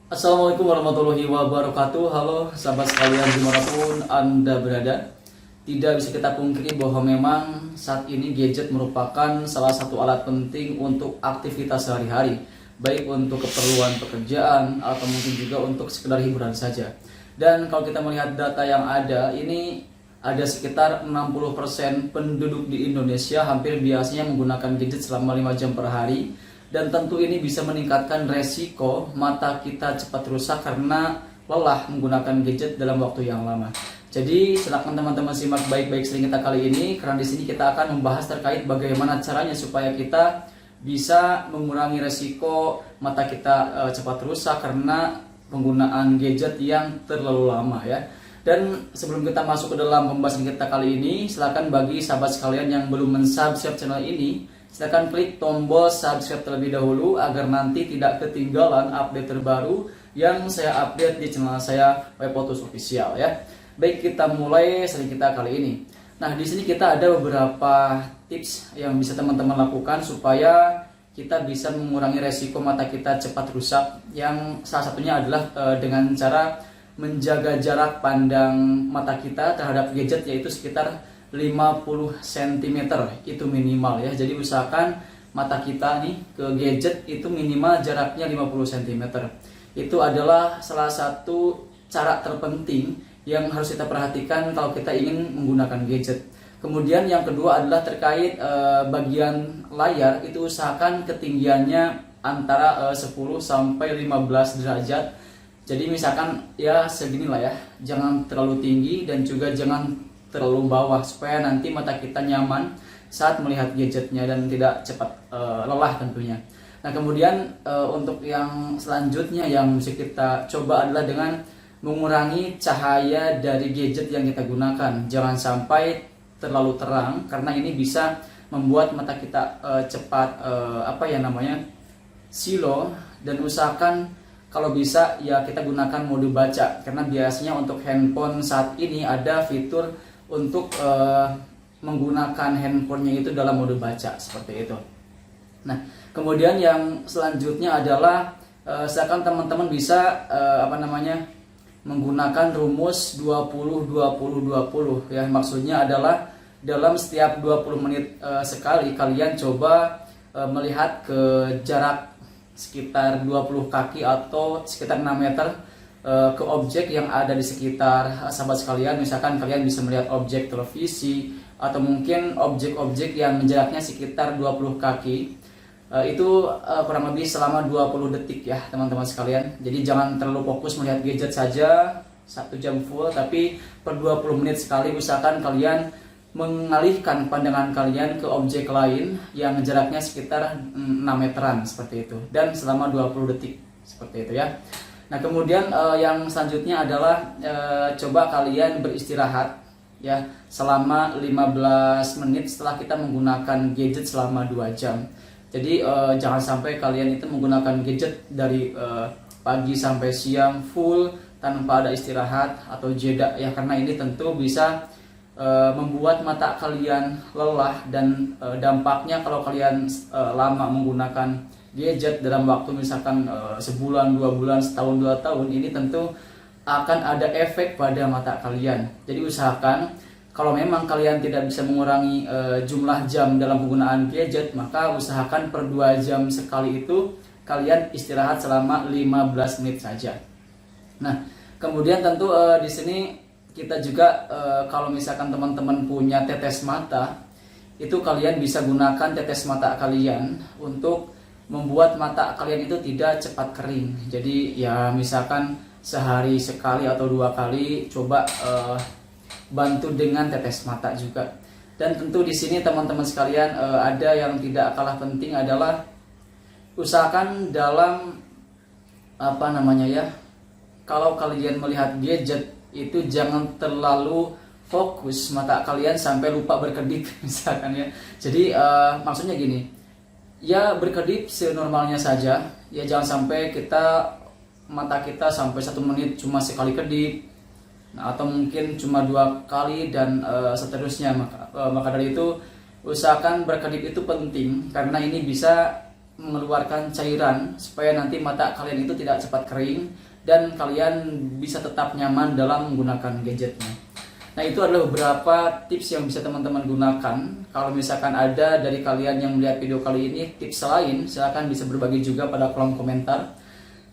Assalamualaikum warahmatullahi wabarakatuh. Halo sahabat sekalian dimanapun Anda berada. Tidak bisa kita pungkiri bahwa memang saat ini gadget merupakan salah satu alat penting untuk aktivitas sehari-hari, baik untuk keperluan pekerjaan atau mungkin juga untuk sekedar hiburan saja. Dan kalau kita melihat data yang ada, ini ada sekitar 60% penduduk di Indonesia hampir biasanya menggunakan gadget selama 5 jam per hari. Dan tentu ini bisa meningkatkan resiko mata kita cepat rusak karena lelah menggunakan gadget dalam waktu yang lama. Jadi silakan teman-teman simak baik-baik sering kita kali ini, karena di sini kita akan membahas terkait bagaimana caranya supaya kita bisa mengurangi resiko mata kita cepat rusak karena penggunaan gadget yang terlalu lama ya. Dan sebelum kita masuk ke dalam pembahasan kita kali ini, silakan bagi sahabat sekalian yang belum mensubscribe channel ini, silakan klik tombol subscribe terlebih dahulu agar nanti tidak ketinggalan update terbaru yang saya update di channel saya Wepotus Official ya. Baik, kita mulai seri kita kali ini. Nah, di sini kita ada beberapa tips yang bisa teman-teman lakukan supaya kita bisa mengurangi resiko mata kita cepat rusak. Yang salah satunya adalah dengan cara menjaga jarak pandang mata kita terhadap gadget, yaitu sekitar 50 cm itu minimal ya. Jadi usahakan mata kita nih ke gadget itu minimal jaraknya 50 cm. Itu adalah salah satu cara terpenting yang harus kita perhatikan kalau kita ingin menggunakan gadget. Kemudian yang kedua adalah terkait bagian layar, itu usahakan ketinggiannya antara 10 sampai 15 derajat. Jadi misalkan ya segini lah ya, jangan terlalu tinggi dan juga jangan terlalu bawah, supaya nanti mata kita nyaman saat melihat gadgetnya dan tidak cepat lelah tentunya. Nah, kemudian untuk yang selanjutnya yang bisa kita coba adalah dengan mengurangi cahaya dari gadget yang kita gunakan. Jangan sampai terlalu terang karena ini bisa membuat mata kita cepat silo. Dan usahakan kalau bisa ya kita gunakan mode baca, karena biasanya untuk handphone saat ini ada fitur untuk menggunakan handphonenya itu dalam mode baca seperti itu. Nah, kemudian yang selanjutnya adalah silakan teman-teman bisa menggunakan rumus 20-20-20 ya. Maksudnya adalah dalam setiap 20 menit sekali kalian coba melihat ke jarak sekitar 20 kaki atau sekitar 6 meter ke objek yang ada di sekitar sahabat sekalian. Misalkan kalian bisa melihat objek televisi atau mungkin objek-objek yang jaraknya sekitar 20 kaki. Itu kurang lebih selama 20 detik ya teman-teman sekalian. Jadi jangan terlalu fokus melihat gadget saja 1 jam full, tapi per 20 menit sekali usahakan kalian mengalihkan pandangan kalian ke objek lain yang jaraknya sekitar 6 meteran seperti itu, dan selama 20 detik seperti itu ya. Nah, kemudian yang selanjutnya adalah coba kalian beristirahat ya selama 15 menit setelah kita menggunakan gadget selama 2 jam. Jadi jangan sampai kalian itu menggunakan gadget dari pagi sampai siang full tanpa ada istirahat atau jeda ya, karena ini tentu bisa membuat mata kalian lelah dan dampaknya kalau kalian lama menggunakan gadget dalam waktu misalkan sebulan, 2 bulan, setahun, 2 tahun, ini tentu akan ada efek pada mata kalian. Jadi usahakan kalau memang kalian tidak bisa mengurangi jumlah jam dalam penggunaan gadget, maka usahakan per 2 jam sekali itu kalian istirahat selama 15 menit saja. Nah, kemudian tentu di sini kita juga kalau misalkan teman-teman punya tetes mata, itu kalian bisa gunakan tetes mata kalian untuk membuat mata kalian itu tidak cepat kering. Jadi ya misalkan sehari sekali atau 2 kali coba bantu dengan tetes mata juga. Dan tentu di sini teman-teman sekalian ada yang tidak kalah penting adalah usahakan dalam kalau kalian melihat gadget itu jangan terlalu fokus mata kalian sampai lupa berkedip misalkan ya. Jadi maksudnya gini, ya berkedip senormalnya saja ya, jangan sampai mata kita sampai 1 menit cuma sekali kedip. Nah, atau mungkin cuma 2 kali dan seterusnya. Maka dari itu usahakan berkedip itu penting, karena ini bisa mengeluarkan cairan supaya nanti mata kalian itu tidak cepat kering dan kalian bisa tetap nyaman dalam menggunakan gadgetnya. Nah, itu adalah beberapa tips yang bisa teman-teman gunakan. Kalau misalkan ada dari kalian yang melihat video kali ini tips lain, silahkan bisa berbagi juga pada kolom komentar.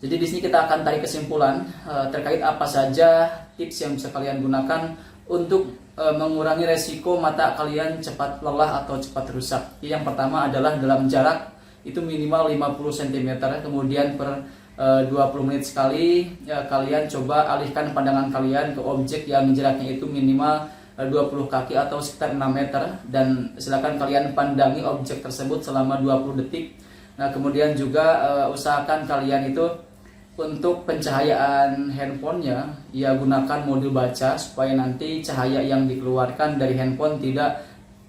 Jadi di sini kita akan tarik kesimpulan terkait apa saja tips yang bisa kalian gunakan untuk mengurangi resiko mata kalian cepat lelah atau cepat rusak. Yang pertama adalah dalam jarak itu minimal 50 cm, kemudian per 20 menit sekali kalian coba alihkan pandangan kalian ke objek yang jaraknya itu minimal 20 kaki atau sekitar 6 meter, dan silakan kalian pandangi objek tersebut selama 20 detik. Nah, kemudian juga usahakan kalian itu untuk pencahayaan handphonenya ya gunakan mode baca supaya nanti cahaya yang dikeluarkan dari handphone tidak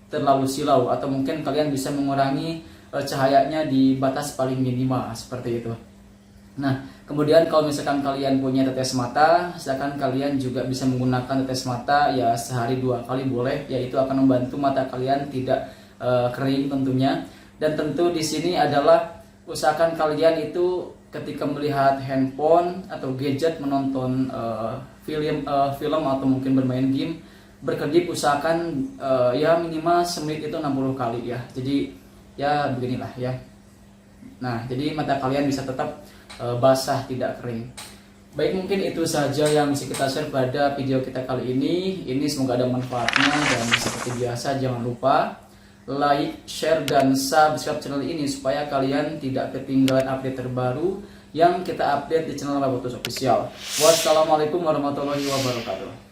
terlalu silau, atau mungkin kalian bisa mengurangi cahayanya di batas paling minimal seperti itu. Nah, kemudian kalau misalkan kalian punya tetes mata, silakan kalian juga bisa menggunakan tetes mata ya sehari 2 kali boleh, yaitu akan membantu mata kalian tidak kering tentunya. Dan tentu di sini adalah usahakan kalian itu ketika melihat handphone atau gadget, menonton film atau mungkin bermain game, berkedip usahakan ya minimal semenit itu 60 kali ya. Jadi ya beginilah ya. Nah, jadi mata kalian bisa tetap basah, tidak kering. Baik, mungkin itu saja yang bisa kita share pada video kita kali ini. Ini semoga ada manfaatnya, dan seperti biasa jangan lupa like, share, dan subscribe channel ini supaya kalian tidak ketinggalan update terbaru yang kita update di channel Labotus Official. Wassalamualaikum warahmatullahi wabarakatuh.